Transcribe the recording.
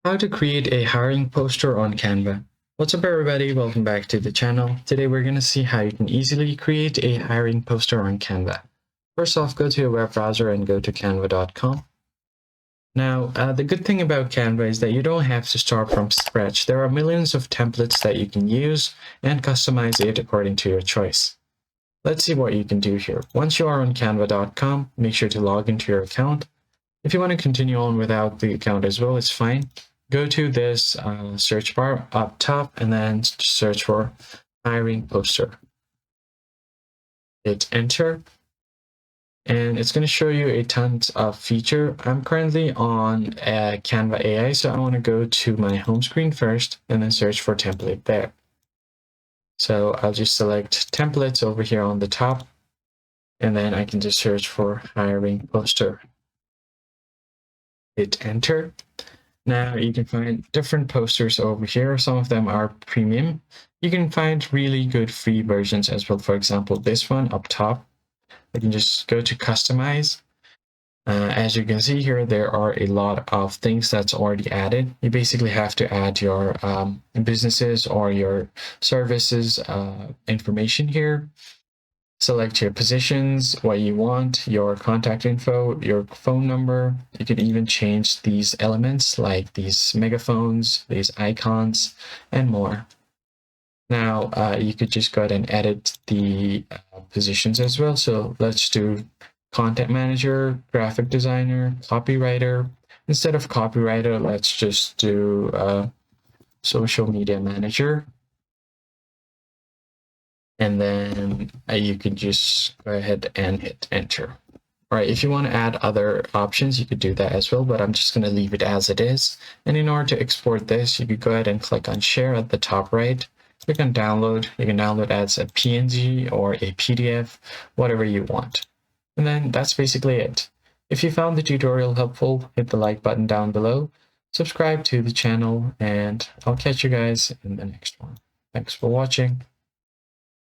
How to create a hiring poster on Canva. What's up everybody, welcome back to the channel. Today we're going to see how you can easily create a hiring poster on Canva. First off, go to your web browser and go to canva.com. Now, the good thing about Canva is that you don't have to start from scratch. There are millions of templates that you can use and customize it according to your choice. Let's see what you can do here. Once you are on canva.com, make sure to log into your account. If you want to continue on without the account as well, it's fine. Go to this search bar up top and then search for hiring poster. Hit enter and it's going to show you a tons of feature. I'm currently on Canva AI, so I want to go to my home screen first and then search for template there. So I'll just select templates over here on the top and then I can just search for hiring poster. Hit enter. Now you can find different posters over here. Some of them are premium. You can find really good free versions as well. For example, this one up top, you can just go to customize. As you can see here, there are a lot of things that's already added. You basically have to add your businesses or your services information here. Select your positions, what you want, your contact info, your phone number. You can even change these elements like these megaphones, these icons, and more. Now, you could just go ahead and edit the positions as well. So let's do content manager, graphic designer, copywriter. Instead of copywriter, let's just do social media manager. And then you can just go ahead and hit enter. All right, if you want to add other options, you could do that as well, but I'm just going to leave it as it is. And in order to export this, you could go ahead and click on share at the top right, click on download. You can download as a PNG or a PDF, whatever you want. And then that's basically it. If you found the tutorial helpful, hit the like button down below, subscribe to the channel, and I'll catch you guys in the next one. Thanks for watching.